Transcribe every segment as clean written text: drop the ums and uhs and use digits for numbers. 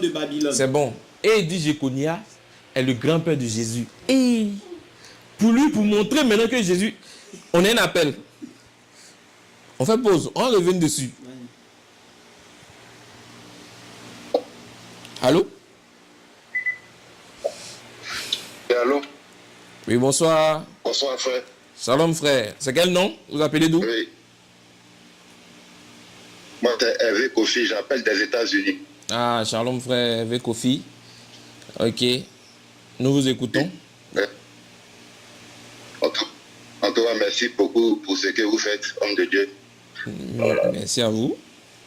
de Babylone. C'est bon. Et il dit Jéconia est le grand-père de Jésus. Et pour montrer maintenant que Jésus, on a un appel. On fait pause, on revient dessus. Allô? Allô? Oui, bonsoir. Bonsoir, frère. Shalom, frère. C'est quel nom? Vous appelez d'où? Oui. Moi, c'est Hervé Kofi, j'appelle des États-Unis. Ah, shalom, frère Hervé Kofi. Ok. Nous vous écoutons. Oui. En tout cas, merci beaucoup pour ce que vous faites, homme de Dieu. Merci à vous.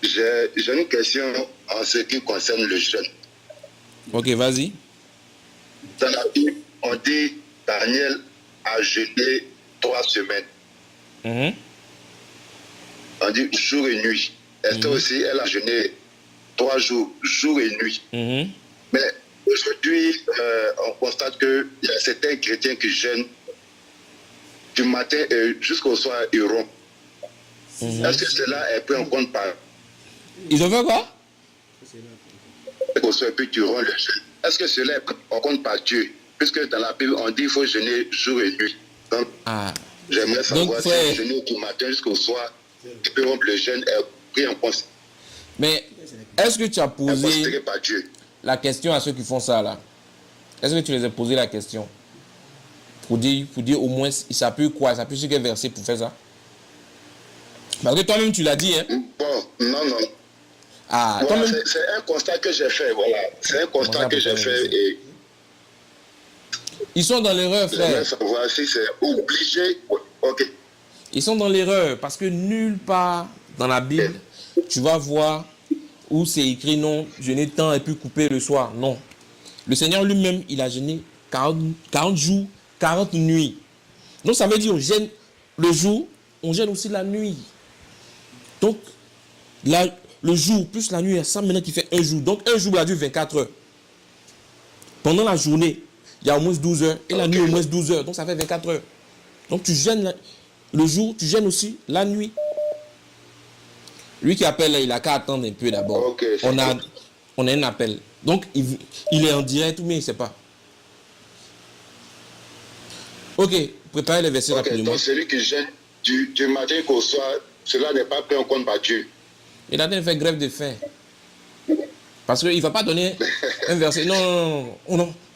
J'ai une question en ce qui concerne le jeûne. Ok, vas-y. Dans la Bible, on dit Daniel a jeûné 3 semaines. On dit jour et nuit. Esther aussi, elle a jeûné 3 jours, jour et nuit. Mais aujourd'hui, on constate qu'il y a certains chrétiens qui jeûnent du matin jusqu'au soir, ils rompent. Est-ce que cela est pris en compte par... Ils ont fait quoi? Au soir, puis tu romps le jeûne. Est-ce que cela est pris en compte par Dieu? Puisque dans la Bible, on dit qu'il faut jeûner jour et nuit. Donc, j'aimerais savoir si le jeûner du matin jusqu'au soir, tu peux rompre le jeûne est pris en compte. Mais est-ce que tu as posé par Dieu. La question à ceux qui font ça là? Est-ce que tu les as posé la question? Pour dire au moins, ça peut quoi? Ça peut sur quel verset pour faire ça? Parce que toi-même tu l'as dit, hein? Bon, non. Ah, voilà, c'est un constat que j'ai fait, voilà. C'est un constat que j'ai fait et... Ils sont dans l'erreur, frère. J'aimerais savoir si c'est obligé. Ok. Ils sont dans l'erreur parce que nulle part dans la Bible, tu vas voir où c'est écrit non, jeûner tant et puis couper le soir. Non. Le Seigneur lui-même, il a jeûné 40 jours, 40 nuits. Donc ça veut dire on jeûne le jour, on jeûne aussi la nuit. Donc, le jour plus la nuit, ça maintenant qui fait un jour. Donc un jour, il a dure 24 heures. Pendant la journée, il y a au moins 12 heures. Et la nuit, au moins 12 heures. Donc ça fait 24 heures. Donc tu jeûnes le jour, tu jeûnes aussi la nuit. Lui qui appelle, là, il a qu'à attendre un peu d'abord. Okay, on a un appel. Donc il est en direct, mais il ne sait pas. Ok, préparez les versets rapidement. Donc celui qui jeûne du matin qu'au soir, cela n'est pas pris en compte par Dieu. Il a fait grève de faim. Parce qu'il ne va pas donner un verset. Non.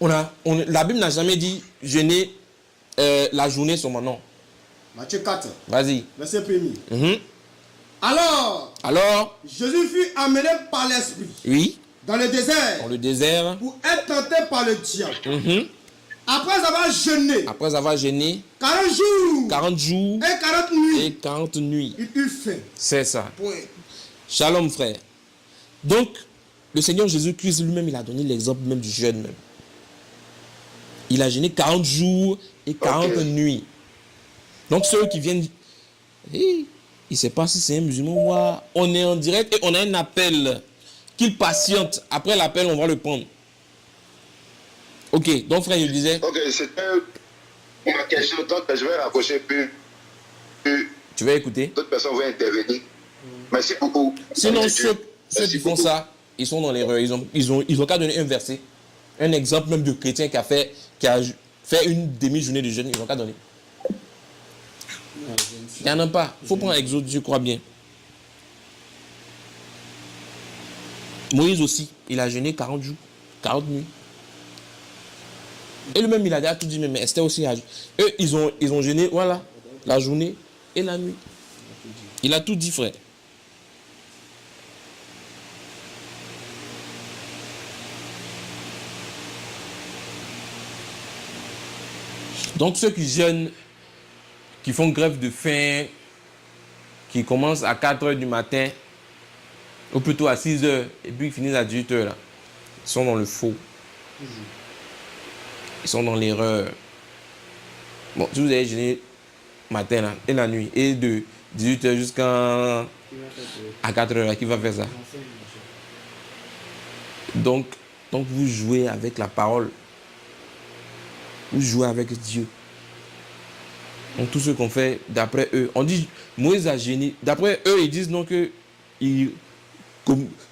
La Bible n'a jamais dit jeûner la journée sur mon nom. Matthieu 4. Vas-y. Verset 1er. Alors, Jésus fut amené par l'Esprit. Oui. Dans le désert. Dans le désert. Pour être tenté par le diable. Après avoir jeûné. 40 jours. Et 40 nuits. Il eut faim. C'est ça. Ouais. Shalom, frère. Donc, le Seigneur Jésus-Christ lui-même, il a donné l'exemple même du jeûne même. Il a jeûné 40 jours et 40 nuits. Donc, ceux qui viennent... il ne sait pas si c'est un musulman. On est en direct et on a un appel. Qu'il patiente. Après l'appel, on va le prendre. Ok, donc frère, je disais... Ok, c'était ma question. Donc, je vais rapprocher plus. Tu vas écouter. D'autres personnes vont intervenir. Merci beaucoup. Sinon, ceux qui font ça, ils sont dans l'erreur. Ils ont qu'à donner un verset. Un exemple même de chrétien qui a fait une demi-journée de jeûne. Ils ont qu'à donner. Il n'y en a pas. Il faut prendre Exode, je crois bien. Moïse aussi, il a jeûné 40 jours, 40 nuits. Et lui-même, il a déjà tout dit, mais Esther aussi a jeûné. Eux, ils ont jeûné, voilà, la journée et la nuit. Il a tout dit, frère. Donc ceux qui jeûnent, qui font grève de faim, qui commencent à 4 heures du matin, ou plutôt à 6 heures, et puis ils finissent à 18 heures, là, ils sont dans le faux. Ils sont dans l'erreur. Bon, si vous avez jeûné matin là, et la nuit, et de 18 heures jusqu'à 4 heures, là, qui va faire ça? Donc vous jouez avec la parole. Vous jouez avec Dieu. Donc tout ce qu'on fait d'après eux, on dit Moïse a jeûné. D'après eux, ils disent non que il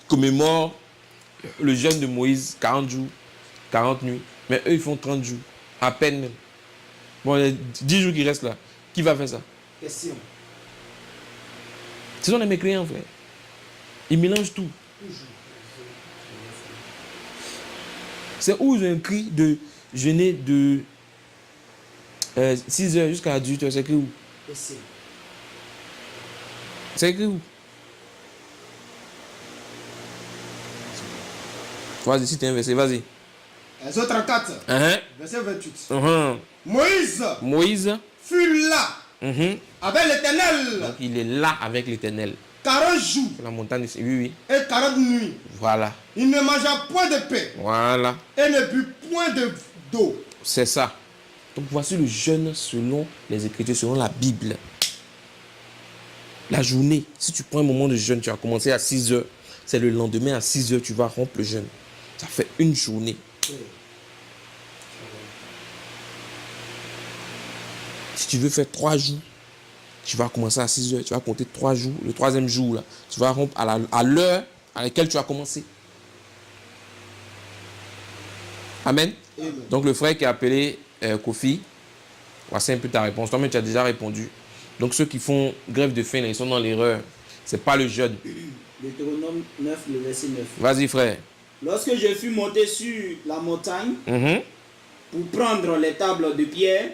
commémore le jeûne de Moïse, 40 jours, 40 nuits. Mais eux, ils font 30 jours. À peine même. Bon, il y a 10 jours qui restent là. Qui va faire ça? Question. Ce sont les mécréants, frère. Ils mélangent tout. C'est où ils ont écrit de jeûner de 6 heures jusqu'à 18 heures. C'est écrit où? C'est écrit où? Vas-y, si tu es inversé, vas-y. Exode 34, verset 28. Moïse fut là avec l'Éternel. Donc il est là avec l'Éternel. 40 jours. La montagne, oui. Et 40 nuits. Voilà. Il ne mangea point de pain. Voilà. Et ne but point d'eau. C'est ça. Donc voici le jeûne selon les Écritures, selon la Bible. La journée, si tu prends un moment de jeûne, tu vas commencer à 6 heures. C'est le lendemain à 6 heures, tu vas rompre le jeûne. Ça fait une journée. Si tu veux faire 3 jours, tu vas commencer à 6 heures, tu vas compter 3 jours. Le 3e jour, là, tu vas rompre à l'heure à laquelle tu as commencé. Amen. Amen. Donc le frère qui a appelé Kofi, voici un peu ta réponse. Toi-même, tu as déjà répondu. Donc ceux qui font grève de faim, là, ils sont dans l'erreur. Ce n'est pas le jeûne. Deutéronome 9, le verset 9. Vas-y, frère. Lorsque je fus monté sur la montagne pour prendre les tables de pierre,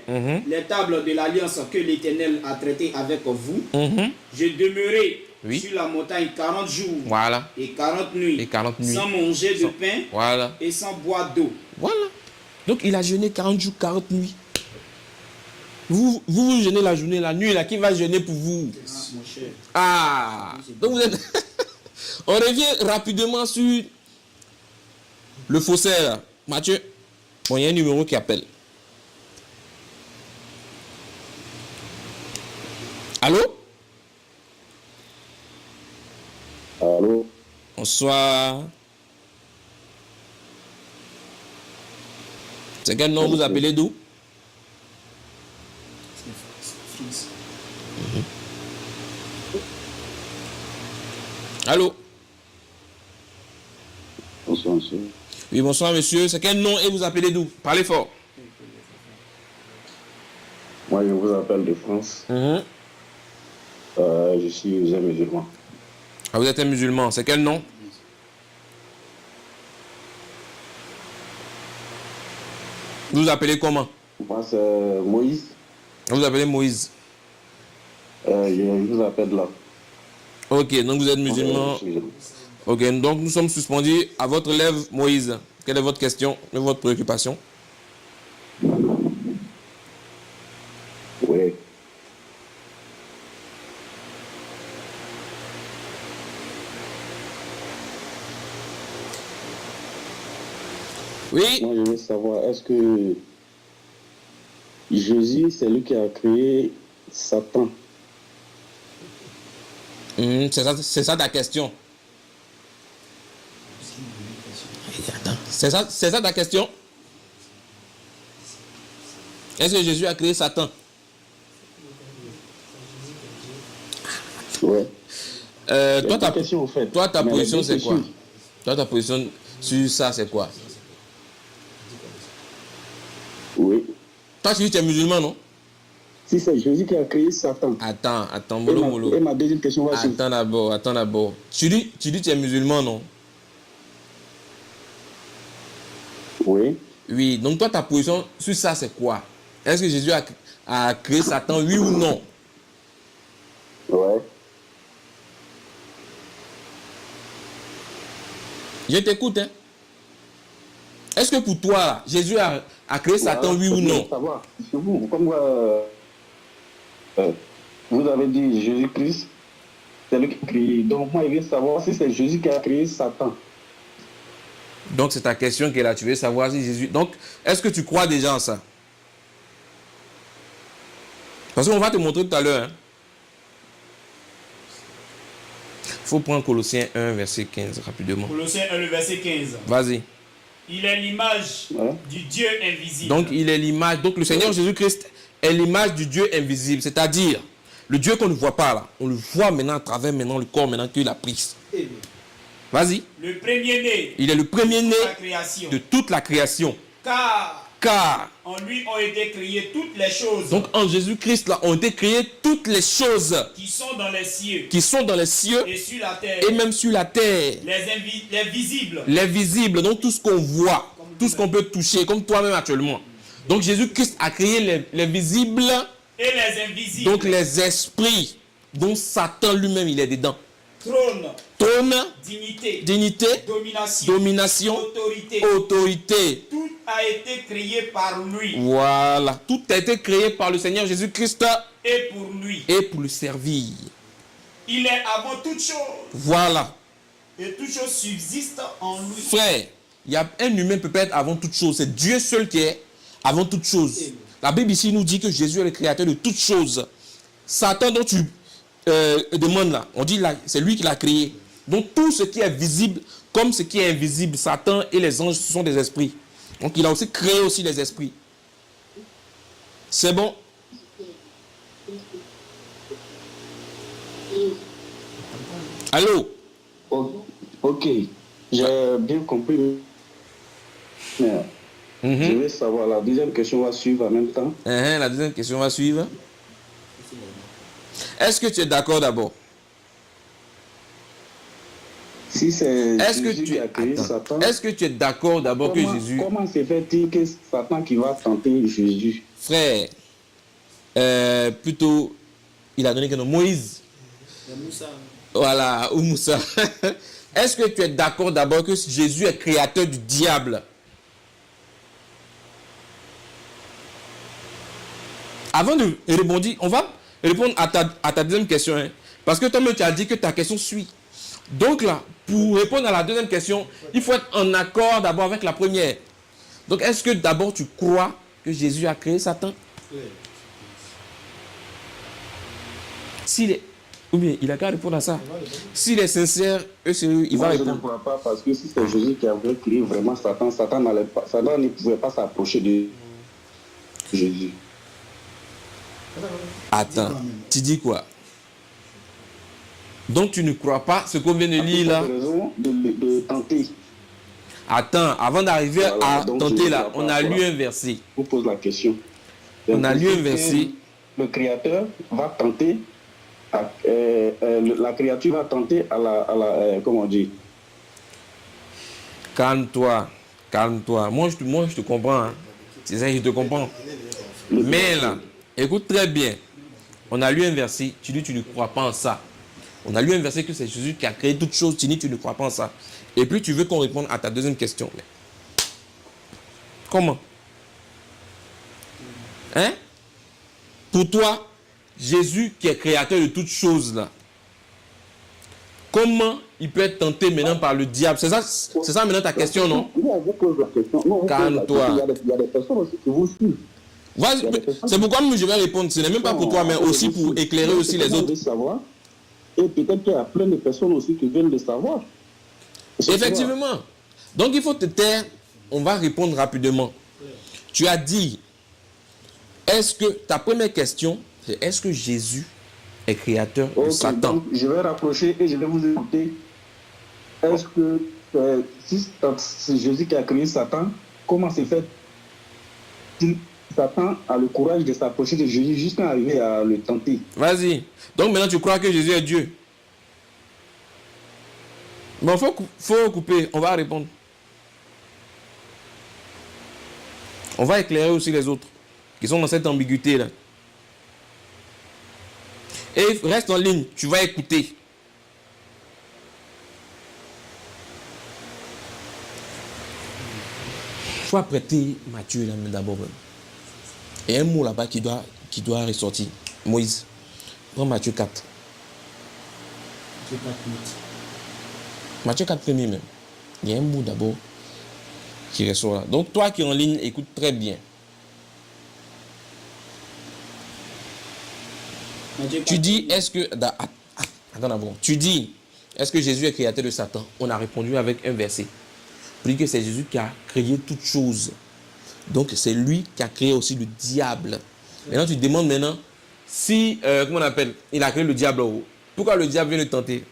les tables de l'alliance que l'Éternel a traitées avec vous, je demeurai sur la montagne 40 jours et 40 nuits, sans manger de pain et sans boire d'eau. Voilà. Donc il a jeûné 40 jours, 40 nuits. Vous jeûnez la journée, la nuit, là, qui va jeûner pour vous? Mon cher. Ah, donc vous êtes... On revient rapidement sur le faussaire, là. Mathieu, bon, il y a un numéro qui appelle. Allô? Allô? Bonsoir. C'est quel nom vous appelez d'où? Allô? Bonsoir, monsieur. Oui, bonsoir, monsieur. C'est quel nom et vous appelez d'où? Parlez fort. Moi, je vous appelle de France. Je suis musulman. Ah, vous êtes un musulman. C'est quel nom? Vous vous appelez comment? Moi, c'est Moïse. Vous vous appelez Moïse. Je vous appelle là. Ok, donc vous êtes musulman. Ok, donc nous sommes suspendus à votre lèvre, Moïse. Quelle est votre question et votre préoccupation? Oui. Oui. Moi, je veux savoir, est-ce que Jésus, c'est lui qui a créé Satan? C'est ça ta question. C'est ça ta question? Est-ce que Jésus a créé Satan? Ouais. Toi, ta position, c'est quoi? dessus. Toi, ta position sur ça, c'est quoi? Oui. Toi, tu dis que tu es musulman, non? Si c'est Jésus qui a créé Satan. Attends, mollo. Et ma deuxième question va suivre. Attends d'abord. Tu dis que tu es musulman, non? Oui. Oui, donc toi, ta position sur ça, c'est quoi? Est-ce que Jésus a créé Satan, oui ou non? Ouais. Je t'écoute, hein? Est-ce que pour toi, là, Jésus a créé Satan, oui ou non? Savoir. Vous, comme vous avez dit Jésus-Christ, c'est lui qui a créé. Donc moi, je veux savoir si c'est Jésus qui a créé Satan. Donc c'est ta question qui est là. Tu veux savoir si Jésus... Donc, est-ce que tu crois déjà en ça? Parce qu'on va te montrer tout à l'heure. Il faut prendre Colossiens 1, verset 15, rapidement. Colossiens 1, le verset 15. Vas-y. Il est l'image du Dieu invisible. Donc, il est l'image. Donc, le Seigneur Jésus-Christ est l'image du Dieu invisible. C'est-à-dire, le Dieu qu'on ne voit pas là, on le voit maintenant à travers maintenant le corps maintenant qu'il a pris. Vas-y. Le premier-né. Il est le premier-né de toute la création. Car en lui ont été créées toutes les choses. Donc en Jésus-Christ là ont été créées toutes les choses qui sont dans les cieux. Et sur la terre. Et même sur la terre. Les visibles. Les visibles, donc tout ce qu'on voit, tout ce qu'on peut toucher, comme toi-même actuellement. Donc Jésus-Christ a créé les visibles et les invisibles. Donc les esprits dont Satan lui-même il est dedans. Trône, dignité, domination, autorité. Tout a été créé par lui. Voilà, tout a été créé par le Seigneur Jésus-Christ. Et pour lui. Et pour le servir. Il est avant toute chose. Voilà. Et toute chose subsiste en lui. Frère, il y a un humain peut pas être avant toute chose. C'est Dieu seul qui est avant toute chose. La Bible ici nous dit que Jésus est le créateur de toutes choses. Satan dont tu demandes là, on dit là, c'est lui qui l'a créé. Donc tout ce qui est visible comme ce qui est invisible, Satan et les anges, ce sont des esprits. Donc il a aussi créé aussi les esprits. C'est bon? Allô? Ok, j'ai bien compris. Je vais savoir, la deuxième question va suivre en même temps. La deuxième question va suivre. Est-ce que tu es d'accord d'abord? Si c'est Jésus qui a créé Satan, est-ce que tu es d'accord d'abord que Jésus... Comment se fait-il que Satan qui va tenter Jésus? Frère, plutôt, il a donné quel nom? Moïse. Moussa. Voilà, ou Moussa. Est-ce que tu es d'accord d'abord que Jésus est créateur du diable? Avant de répondre, on va répondre à ta deuxième question. Hein, parce que toi-même, tu as dit que ta question suit. Donc là, pour répondre à la deuxième question, il faut être en accord d'abord avec la première. Donc, est-ce que d'abord tu crois que Jésus a créé Satan? Ou bien, il a qu'à répondre à ça. S'il est sincère, il va répondre. Je ne crois pas parce que si c'est Jésus qui avait créé vraiment Satan, Satan ne pouvait pas s'approcher de Jésus. Attends, tu dis quoi? Donc tu ne crois pas ce qu'on vient de lire là? Raison de tenter. Attends, avant d'arriver à tenter là, on a lu un verset. Je vous pose la question. On a lu un verset. Le Créateur va tenter, la créature va tenter à la comment on dit? Calme-toi. Moi je te comprends. Hein. C'est ça, je te comprends. Mais là, écoute très bien. On a lu un verset, tu dis tu ne crois pas en ça. On a lu un verset que c'est Jésus qui a créé toutes choses, tu dis tu ne crois pas en ça. Et puis tu veux qu'on réponde à ta deuxième question. Mais comment? Hein? Pour toi, Jésus qui est créateur de toutes choses là, comment il peut être tenté maintenant par le diable? C'est ça maintenant ta question, non? Calme-toi. Il y a des personnes aussi qui vous suivent. C'est pourquoi je vais répondre. Ce n'est même pas pour toi, mais aussi pour éclairer aussi les autres. Et peut-être qu'il y a plein de personnes aussi qui viennent de savoir. Effectivement. Donc il faut te taire. On va répondre rapidement. Tu as dit, est-ce que ta première question, c'est est-ce que Jésus est créateur de Satan? Donc, je vais rapprocher et je vais vous écouter. Est-ce que si c'est Jésus qui a créé Satan, comment se fait-il? Satan a le courage de s'approcher de Jésus jusqu'à arriver à le tenter. Vas-y. Donc maintenant tu crois que Jésus est Dieu. Bon, faut couper. On va répondre. On va éclairer aussi les autres qui sont dans cette ambiguïté là. Et reste en ligne. Tu vas écouter. Il faut apprêter Matthieu là d'abord. Et un mot là-bas qui doit ressortir. Moïse. Prends Matthieu 4. Matthieu 4 premier même. Il y a un mot d'abord qui ressort là. Donc toi qui es en ligne, écoute très bien. Tu dis, est-ce que... Attends d'abord. Tu dis, est-ce que Jésus est créateur de Satan? On a répondu avec un verset. Pour dire que c'est Jésus qui a créé toutes choses. Donc, c'est lui qui a créé aussi le diable. Maintenant, tu te demandes maintenant si, comment on appelle, il a créé le diable. Pourquoi le diable vient le tenter?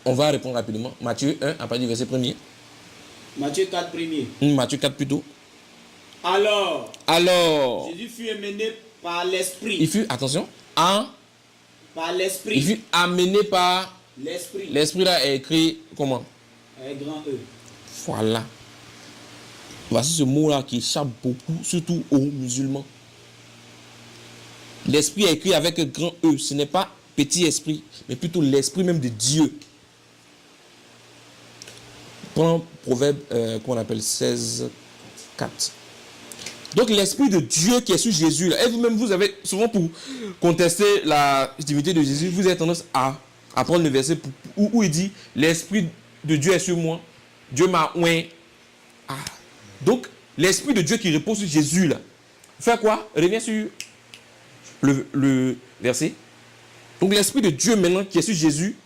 On va répondre rapidement. Matthieu 1, à partir du verset 1er. Matthieu 4, premier. Matthieu 4 plutôt. Alors, Jésus fut amené par l'Esprit. Il fut, attention, par l'Esprit. Il fut amené par l'Esprit. L'Esprit là est écrit comment? Avec grand E. Voilà. Voici ce mot-là qui échappe beaucoup, surtout aux musulmans. L'Esprit est écrit avec un grand E. Ce n'est pas petit esprit, mais plutôt l'Esprit même de Dieu. Prends Proverbe, qu'on appelle 16, 4. Donc l'Esprit de Dieu qui est sur Jésus, là, et vous-même, vous avez souvent pour contester la divinité de Jésus, vous avez tendance à prendre le verset où il dit, l'Esprit de Dieu est sur moi, Dieu m'a oint. Ah. Donc l'Esprit de Dieu qui repose sur Jésus, là, fait quoi? Reviens sur le verset. Donc l'Esprit de Dieu maintenant qui est sur Jésus.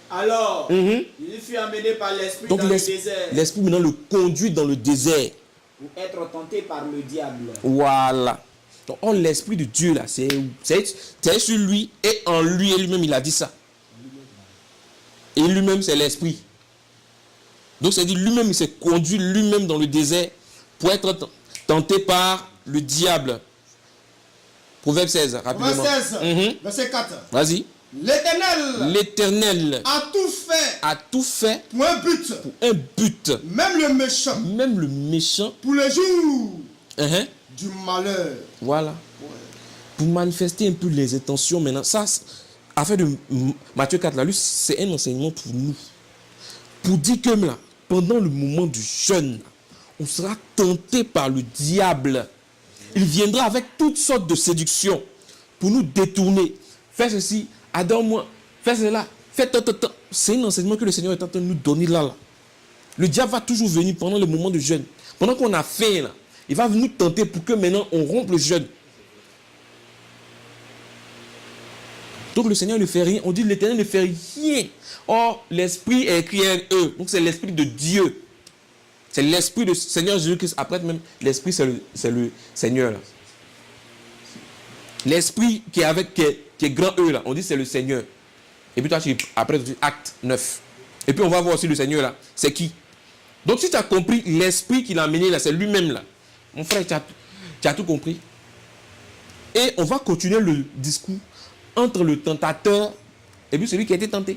Alors, il fut amené par l'Esprit dans le désert. L'Esprit maintenant le conduit dans le désert. Pour être tenté par le diable. Voilà. Donc l'Esprit de Dieu là, c'est sur lui et en lui et lui-même il a dit ça. Et lui-même c'est l'Esprit. Donc c'est dit lui-même il s'est conduit lui-même dans le désert pour être tenté par le diable. Proverbe 16, rapidement. Proverbe 16, verset 4. Vas-y. L'Éternel a tout fait pour un but. Même le méchant. Pour le jour du malheur. Voilà. Ouais. Pour manifester un peu les intentions maintenant. Ça, affaire de Matthieu 4, là, lui, c'est un enseignement pour nous. Pour dire que là, pendant le moment du jeûne, on sera tenté par le diable. Il viendra avec toutes sortes de séductions pour nous détourner. Fais ceci, adore-moi, fais cela, fais tant. C'est un enseignement que le Seigneur est en train de nous donner là. Le diable va toujours venir pendant le moment de jeûne. Pendant qu'on a faim, là, il va nous tenter pour que maintenant on rompe le jeûne. Donc le Seigneur ne fait rien. On dit l'Éternel ne fait rien. Or, l'Esprit est écrit en eux. Donc c'est l'Esprit de Dieu. C'est l'Esprit du Seigneur Jésus-Christ. Après même, l'Esprit c'est le Seigneur là. L'Esprit qui est grand E là, on dit c'est le Seigneur. Et puis toi, après tu dis acte 9. Et puis on va voir aussi le Seigneur là. C'est qui? Donc si tu as compris l'Esprit qu'il a amené là, c'est lui-même là. Mon frère, tu as tout compris. Et on va continuer le discours entre le tentateur et puis celui qui a été tenté.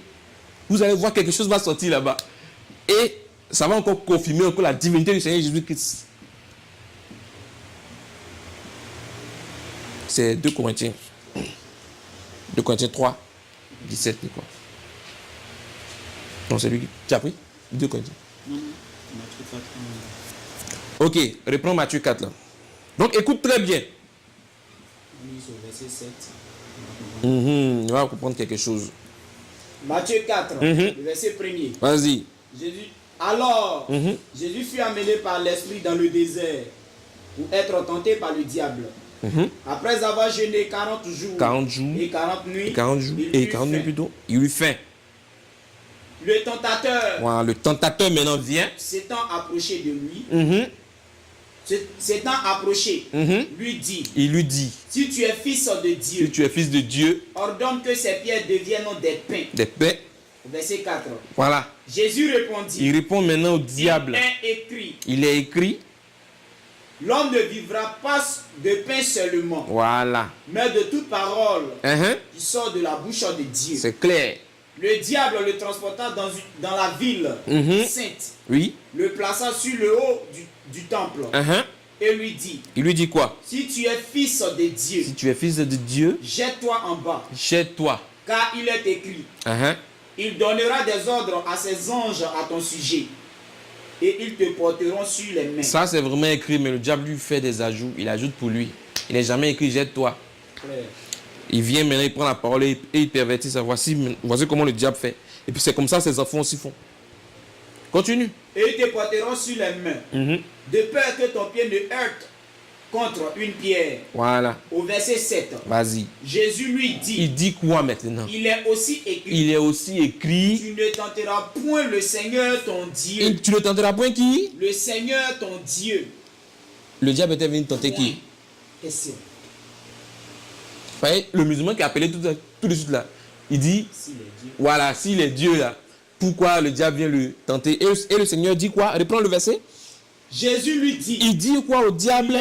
Vous allez voir quelque chose va sortir là-bas. Et ça va encore confirmer encore la divinité du Seigneur Jésus-Christ. C'est 2 Corinthiens. 2 Corinthiens 3, 17, quoi. Non, c'est lui qui... Tu as pris 2 Corinthiens. Non, Matthieu 4. Ok, reprends Matthieu 4 là. Donc écoute très bien. On lit au verset 7. On va comprendre quelque chose. Matthieu 4, le verset 1er. Vas-y. Jésus fut amené par l'Esprit dans le désert pour être tenté par le diable. Après avoir jeûné 40 jours et 40 nuits, il eut faim. Le tentateur, voilà, le tentateur maintenant vient. s'étant approché de lui, il lui dit, si tu es fils de Dieu, ordonne que ces pierres deviennent des pains. Verset 4. Voilà. Jésus répondit. Il répond maintenant au diable. Il est écrit. L'homme ne vivra pas de pain seulement. Voilà. Mais de toute parole qui sort de la bouche de Dieu. C'est clair. Le diable le transporta dans la ville sainte. Oui. Le plaça sur le haut du temple. Et lui dit. Il lui dit quoi? Si tu es fils de Dieu. Si tu es fils de Dieu. Jette-toi en bas. Jette-toi. Car il est écrit. Il donnera des ordres à ses anges à ton sujet. Et ils te porteront sur les mains. Ça, c'est vraiment écrit, mais le diable lui fait des ajouts. Il ajoute pour lui. Il n'est jamais écrit jette-toi. Il vient maintenant, il prend la parole et il pervertit ça. Voici comment le diable fait. Et puis c'est comme ça ses enfants aussi font. Continue. Et ils te porteront sur les mains. De peur que ton pied ne heurte contre une pierre. Voilà. Au verset 7. Vas-y. Jésus lui dit. Il dit quoi maintenant? Il est aussi écrit. Tu ne tenteras point le Seigneur ton Dieu. Et tu ne tenteras point qui? Le Seigneur ton Dieu. Le diable était venu tenter qui? Question. Le musulman qui a appelé tout de suite là. Il dit, voilà, s'il est Dieu là, pourquoi le diable vient le tenter? Et le Seigneur dit quoi? Reprends le verset. Jésus lui dit. Il dit quoi au diable?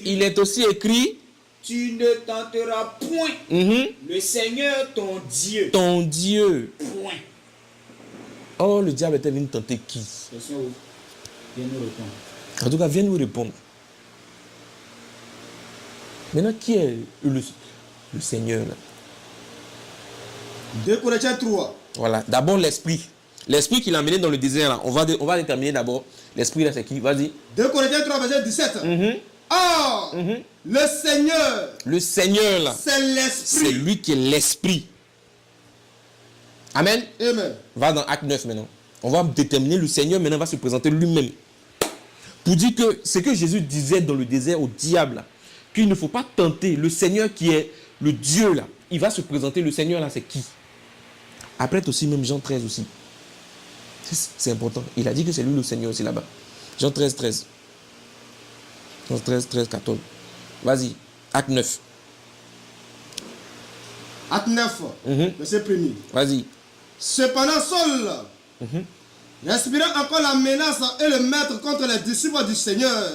Il est aussi écrit. Tu ne tenteras point le Seigneur ton Dieu. Ton Dieu. Point. Oh, le diable était venu tenter qui? Viens nous répondre. En tout cas, viens nous répondre. Maintenant, qui est le Seigneur là? 2 Corinthiens 3. Voilà, d'abord l'esprit. L'esprit qu'il a amené dans le désert là. On va déterminer d'abord. L'esprit là, c'est qui? Vas-y. 2 Corinthiens 3, verset 17. Or, le Seigneur. Le Seigneur là. C'est l'esprit. C'est lui qui est l'esprit. Amen. Amen. Va dans Acte 9 maintenant. On va déterminer le Seigneur maintenant va se présenter lui-même. Pour dire que ce que Jésus disait dans le désert au diable là, qu'il ne faut pas tenter le Seigneur qui est le Dieu là. Il va se présenter, le Seigneur là, c'est qui? Après aussi, même Jean 13 aussi. C'est important. Il a dit que c'est lui le Seigneur aussi là-bas. Jean 13, 13. Jean 13, 13, 14. Vas-y, Acte 9. Acte 9, verset 1er. Vas-y. Cependant, Saul, respirant encore la menace et le maître contre les disciples du Seigneur,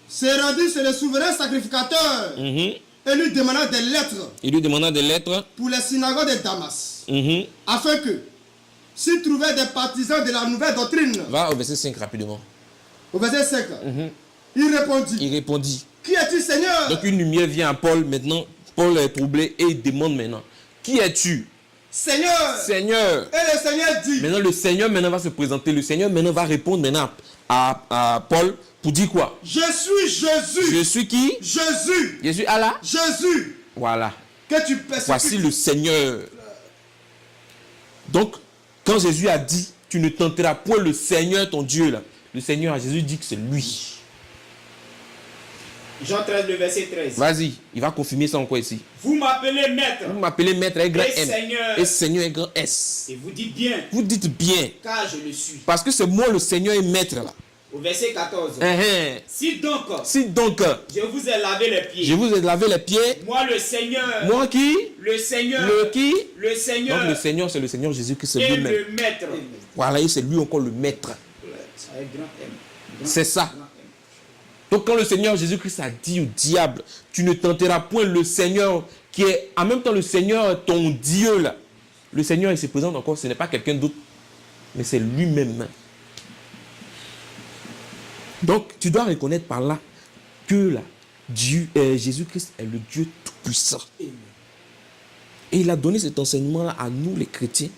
s'est rendu chez le souverain sacrificateur et lui demanda des lettres. Il lui demanda des lettres pour les synagogues de Damas, afin que, s'il trouvait des partisans de la nouvelle doctrine. Va au verset 5 rapidement. Au verset 5, il répondit. Il répondit. Qui es-tu, Seigneur? Donc une lumière vient à Paul maintenant. Paul est troublé et il demande maintenant. Qui es-tu? Seigneur. Seigneur. Et le Seigneur dit. Maintenant le Seigneur maintenant va se présenter. Le Seigneur maintenant va répondre maintenant à Paul pour dire quoi? Je suis Jésus. Je suis qui? Jésus. Je suis Allah. Jésus. Voilà. Que tu persécutes. Voici le Seigneur. Donc, quand Jésus a dit, tu ne tenteras point le Seigneur ton Dieu là. Le Seigneur à Jésus dit que c'est lui. Jean 13, le verset 13. Vas-y, il va confirmer ça encore ici. Vous m'appelez maître. Vous m'appelez maître avec grand M. Seigneur. Et Seigneur avec grand S. Et vous dites bien. Vous dites bien. Car je le suis. Parce que c'est moi le Seigneur et maître là. Au verset 14. Si donc je vous ai lavé les pieds. Je vous ai lavé les pieds. Moi le Seigneur. Moi qui? Le Seigneur. Le qui? Le Seigneur. Donc le Seigneur c'est le Seigneur Jésus-Christ, c'est et lui-même. le maître. Voilà, et c'est lui encore le maître. Avec grand M. C'est ça. Donc quand le Seigneur Jésus-Christ a dit au diable, tu ne tenteras point le Seigneur qui est en même temps le Seigneur ton Dieu là. Le Seigneur il se présente encore, ce n'est pas quelqu'un d'autre, mais c'est lui-même. Donc tu dois reconnaître par là que là, Jésus-Christ est le Dieu tout-puissant. Et il a donné cet enseignement-là à nous les chrétiens.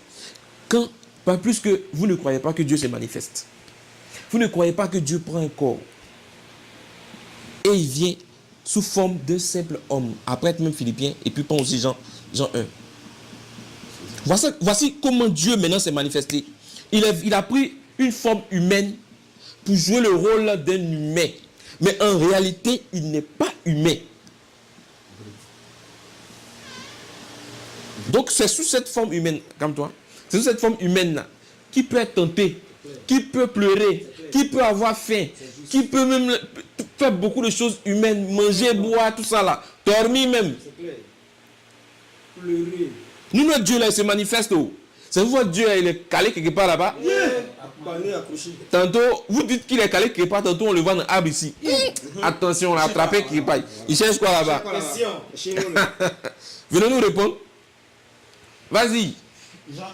Quand, pas plus que vous ne croyez pas que Dieu se manifeste. Vous ne croyez pas que Dieu prend un corps. Et il vient sous forme d'un simple homme. Après même Philippiens et puis prend aussi Jean 1. Voici comment Dieu maintenant s'est manifesté. Il a pris une forme humaine pour jouer le rôle d'un humain. Mais en réalité, il n'est pas humain. Donc c'est sous cette forme humaine, comme toi, c'est sous cette forme humaine-là, qui peut être tenté, qui peut pleurer, qui peut avoir faim, qui peut même faire beaucoup de choses humaines, manger, boire, tout ça là, dormir même. Pleurer. Nous, notre Dieu là, il se manifeste. C'est vous, votre Dieu, il est calé quelque part là-bas. Tantôt, vous dites qu'il est calé quelque part, tantôt on le voit dans l'arbre ici. Attention, on l'a attrapé quelque part. Il cherche quoi là-bas? Venez nous répondre. Vas-y. Jean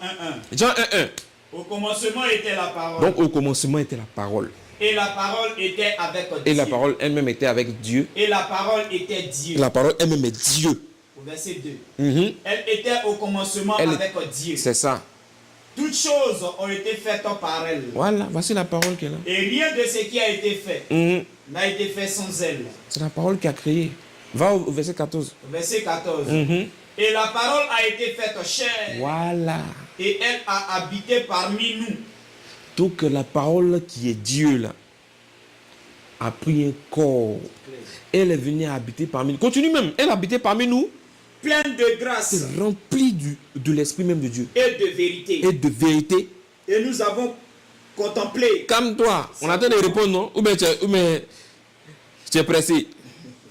1.1. Jean 1.1. Au commencement était la parole. Donc au commencement était la parole. Et la parole était avec Dieu. Et la parole elle-même était avec Dieu. Et la parole était Dieu. La parole elle-même est Dieu. Au verset 2. Elle était au commencement avec Dieu. C'est ça. Toutes choses ont été faites par elle. Voilà, voici la parole qu'elle a. Et rien de ce qui a été fait n'a été fait sans elle. C'est la parole qui a créé. Va au verset 14. Au verset 14. Et la parole a été faite chair. Voilà. Et elle a habité parmi nous. Donc la parole qui est Dieu là a pris un corps. Elle est venue habiter parmi nous. Continue même. Elle a habité parmi nous. Pleine de grâce. Remplie de l'esprit même de Dieu. Et de vérité. Et de vérité. Et nous avons contemplé. Calme-toi. On attend de répondre, non? Ou bien tu es pressé.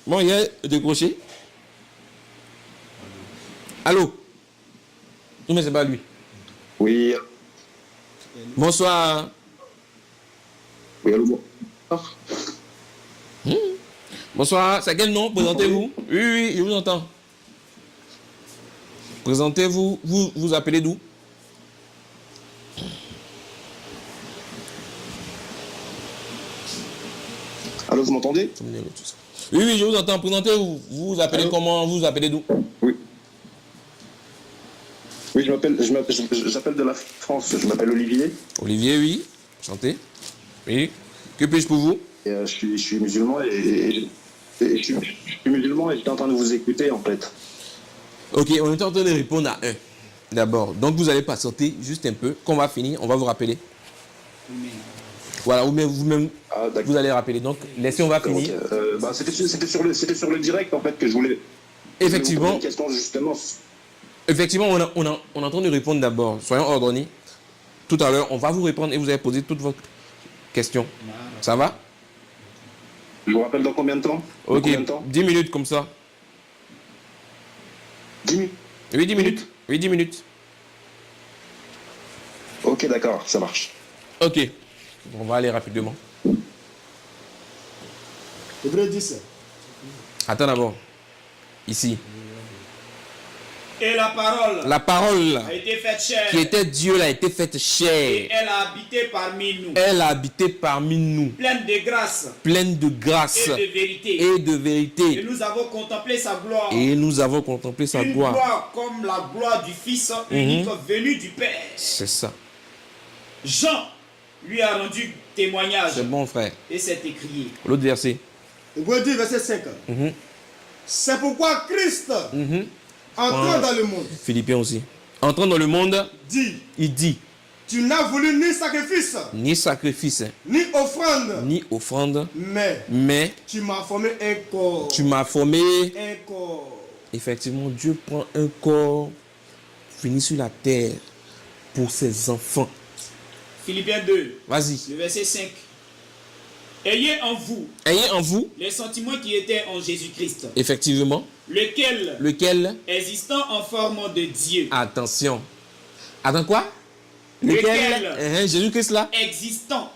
Bon, il y a décroché. Allô? Non, mais c'est pas lui. Oui. Bonsoir. Oui, allô. Bonsoir. C'est quel nom? Présentez-vous. Oui, je vous entends. Présentez-vous. Vous vous appelez d'où? Allô, vous m'entendez? Oui, je vous entends. Présentez-vous. Vous vous appelez comment? Vous vous appelez d'où? Oui. Oui, j'appelle de la France. Je m'appelle Olivier. Olivier, oui. Enchanté. Oui. Que puis-je pour vous? Et, je suis musulman et je suis musulman et j'étais en train de vous écouter en fait. Ok, on est en train de répondre à un. D'abord. Donc vous allez patienter juste un peu. Quand on va finir, on va vous rappeler. Voilà, vous-même, vous allez rappeler. Donc, laissez, on va finir. C'était sur le direct, en fait, que je voulais... Effectivement. Une question, justement. Effectivement, on est en train de répondre d'abord. Soyons ordonnés. Tout à l'heure, on va vous répondre et vous allez poser toutes vos questions. Ça va? Je vous rappelle dans combien de temps? Ok, combien de temps? 10 minutes comme ça. 10 minutes? Oui, 10 minutes. Oui, 10 minutes. Ok, d'accord, ça marche. Ok. On va aller rapidement. Hébreux 10. Attends d'abord. Ici. Et la parole a été faite chair. qui était Dieu a été faite chair. Et elle a habité parmi nous. Elle a habité parmi nous. Pleine de grâce. Pleine de grâce. Et de vérité. Et de vérité. Et nous avons contemplé sa gloire. Et nous avons contemplé sa Une gloire comme la gloire du Fils unique venu du Père. C'est ça. Jean lui a rendu témoignage. C'est bon, frère. Et c'est écrit. L'autre verset. Hébreux 10, verset 5. C'est pourquoi Christ, entrant dans le monde, Philippiens aussi. Entrant dans le monde, dit, il dit, tu n'as voulu ni sacrifice, ni sacrifice, ni offrande, ni offrande, mais tu m'as formé un corps. Tu m'as formé. Un corps. Effectivement, Dieu prend un corps fini sur la terre pour ses enfants. Philippiens 2, Vas-y. le verset 5. Ayez en vous les sentiments qui étaient en Jésus-Christ. Effectivement. Lequel existant en forme de Dieu. Attention. Attends quoi? Lequel Jésus-Christ là? Existant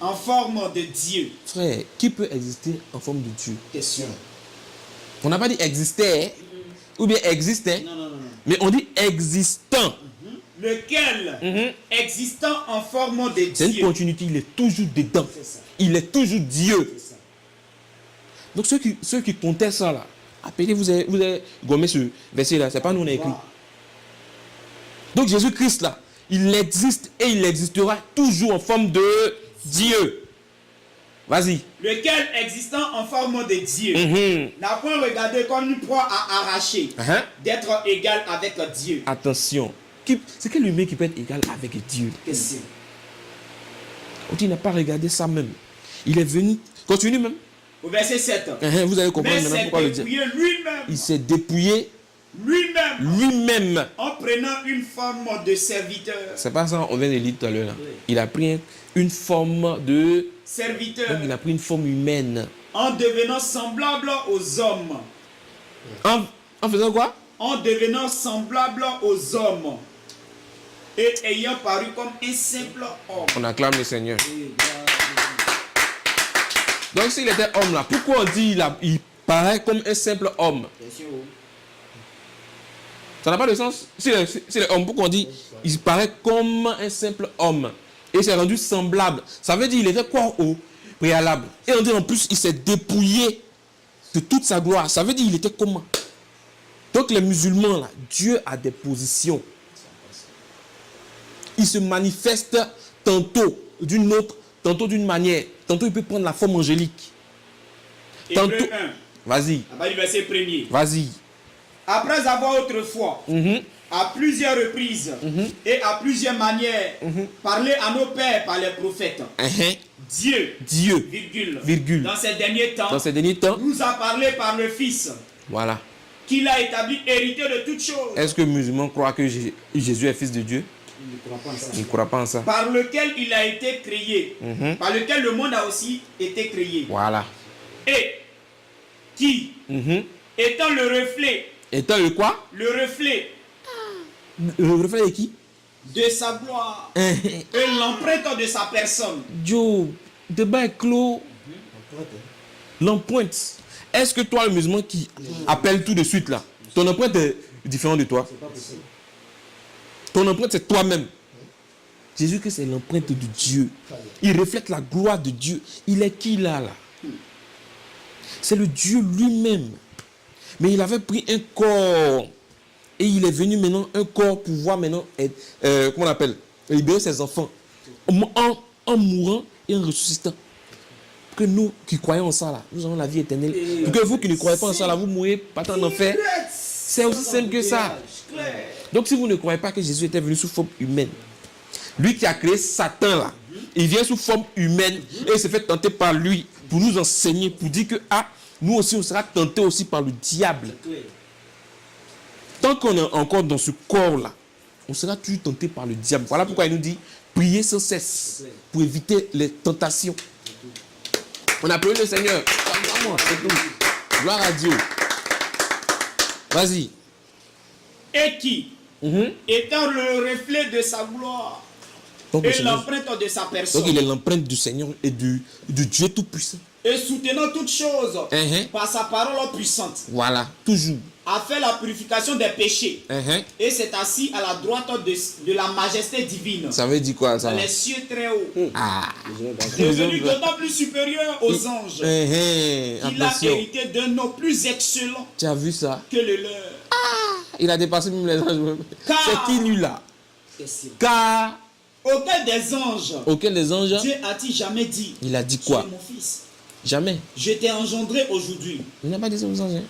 en forme de Dieu. Frère, qui peut exister en forme de Dieu? Question. On n'a pas dit exister ou bien existait. Non. Mais on dit existant. Lequel existant en forme de Dieu. C'est une continuité, il est toujours dedans. Il est toujours Dieu. Donc ceux qui contestent ça là, appelez, vous avez gommé ce verset là, c'est pas nous on a écrit. Donc Jésus-Christ là, il existe et il existera toujours en forme de Dieu. Vas-y. Lequel existant en forme de Dieu n'a point regardé comme une proie à arracher d'être égal avec Dieu. Attention. C'est quel humain qui peut être égal avec Dieu? Question. Il n'a pas regardé ça même. Il est venu. Continue même. Au verset 7. Vous allez comprendre maintenant pourquoi le dire. Il s'est dépouillé lui-même. En prenant une forme de serviteur. C'est pas ça, on vient de lire tout à l'heure. Oui. Il a pris une forme de serviteur. Donc il a pris une forme humaine. En devenant semblable aux hommes. En faisant quoi? En devenant semblable aux hommes. Et ayant paru comme un simple homme. On acclame le Seigneur. Donc s'il était homme là, pourquoi on dit il paraît comme un simple homme? Ça n'a pas de sens. S'il est homme, pourquoi on dit il paraît comme un simple homme? Et il s'est rendu semblable. Ça veut dire qu'il était quoi au préalable? Et on dit en plus il s'est dépouillé de toute sa gloire. Ça veut dire il était comment? Donc les musulmans là, Dieu a des positions. Il se manifeste tantôt d'une autre, tantôt d'une manière. Tantôt il peut prendre la forme angélique. Tantôt. Vas-y. Verset 1er. Vas-y. Après avoir autrefois, à plusieurs reprises et à plusieurs manières, parlé à nos pères par les prophètes, Dieu, virgule, dans ces derniers temps, nous a parlé par le Fils. Voilà. Qu'il a établi hérité de toutes choses. Est-ce que les musulmans croient que Jésus est fils de Dieu? Il ne croit pas en ça. Par lequel il a été créé. Par lequel le monde a aussi été créé. Voilà. Et qui, étant le reflet. Étant le quoi? Le reflet Le reflet de qui? De sa gloire. Et l'empreinte de sa personne. Joe, le débat est clos. L'empreinte. Est-ce que toi, le musulman qui appelle tout de suite là, ton empreinte est différente de toi? Ton empreinte, c'est toi-même. Jésus-Christ, c'est l'empreinte de Dieu. Il reflète la gloire de Dieu. Il est qui là? C'est le Dieu lui-même. Mais il avait pris un corps. Et il est venu maintenant, un corps, pour pouvoir maintenant, comment on appelle, libérer ses enfants. En mourant et en ressuscitant. Que nous qui croyons en ça, là, nous avons la vie éternelle. Pour que vous qui ne croyez pas en ça, là, vous mourrez, pas en enfer. C'est aussi simple que ça. Donc si vous ne croyez pas que Jésus était venu sous forme humaine, lui qui a créé Satan, là, il vient sous forme humaine et il se fait tenter par lui pour nous enseigner, pour dire que, nous aussi, on sera tentés aussi par le diable. Tant qu'on est encore dans ce corps-là, on sera toujours tenté par le diable. Voilà pourquoi il nous dit, priez sans cesse pour éviter les tentations. On applaudit le Seigneur. C'est tout. Gloire à Dieu. Vas-y. Et qui, étant le reflet de sa gloire Donc, et l'empreinte de sa personne, donc il est l'empreinte du Seigneur et du Dieu Tout-Puissant. et soutenant toutes choses par sa parole puissante, Voilà, toujours. a fait la purification des péchés et s'est assis à la droite de la majesté divine. Ça veut dire quoi ça? Dans les cieux très hauts. Devenu Devenu d'autant plus supérieur aux anges. Il a hérité d'un nom plus excellent Tu as vu ça? que le leur. Il a dépassé même les anges. C'est qui lui là? Car Auquel des anges, auquel les anges, Dieu a-t-il jamais dit, il a dit tu es quoi? mon fils, Jamais. je t'ai engendré aujourd'hui. Il n'a pas dit ça aux anges.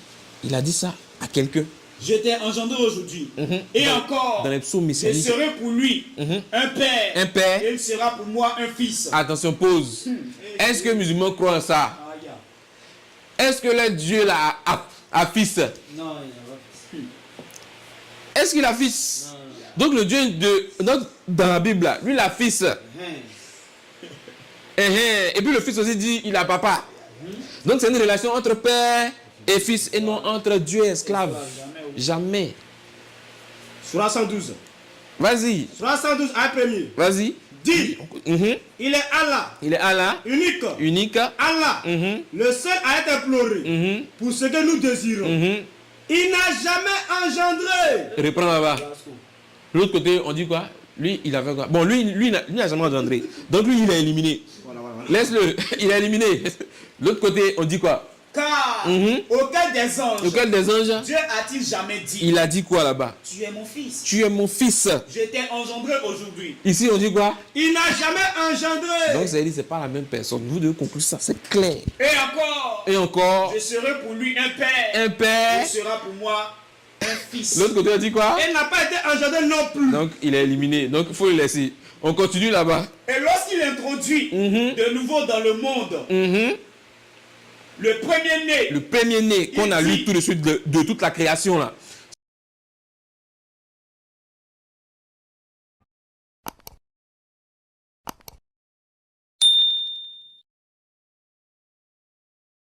Il a dit ça à quelqu'un. Je t'ai engendré aujourd'hui. Et encore, Dans les psaumes je messianiques. serai pour lui un père. Un père. Et il sera pour moi un fils. Attention, pause. Est-ce que les musulmans croient en ça? Est-ce que le Dieu là a fils? Non, il n'a pas fils. Est-ce qu'il a fils? Donc le Dieu dans la Bible là, lui il a fils. Et puis le fils aussi dit il a papa. Donc c'est une relation entre père et fils et non entre Dieu et esclave. Jamais. Surah 112. Vas-y. Surah 112, ayat premier. Vas-y. Dit, il est Allah, Il est Allah, unique. unique. Allah, le seul à être imploré pour ce que nous désirons. Il n'a jamais engendré. Reprends là-bas. L'autre côté, on dit quoi? Lui, il avait quoi? Bon, lui n'a jamais engendré. Donc lui, il est éliminé. Voilà. Laisse-le, il est éliminé. L'autre côté, on dit quoi? Car auquel des anges, Auquel des anges, Dieu a-t-il jamais dit, il a dit quoi là-bas? tu es mon fils, Tu es mon fils. je t'ai engendré aujourd'hui. Ici, on dit quoi? Il n'a jamais engendré. Donc, ça veut dire que ce n'est pas la même personne. Vous devez conclure ça, c'est clair. Et encore, Et encore, je serai pour lui un père. un père. Il sera pour moi un fils. L'autre côté, on dit quoi? Il n'a pas été engendré non plus. Donc, il est éliminé. Donc, il faut le laisser. On continue là-bas. Et lorsqu'il introduit de nouveau dans le monde le premier-né, Le premier-né qu'on a Il lu dit- tout de suite de toute la création là.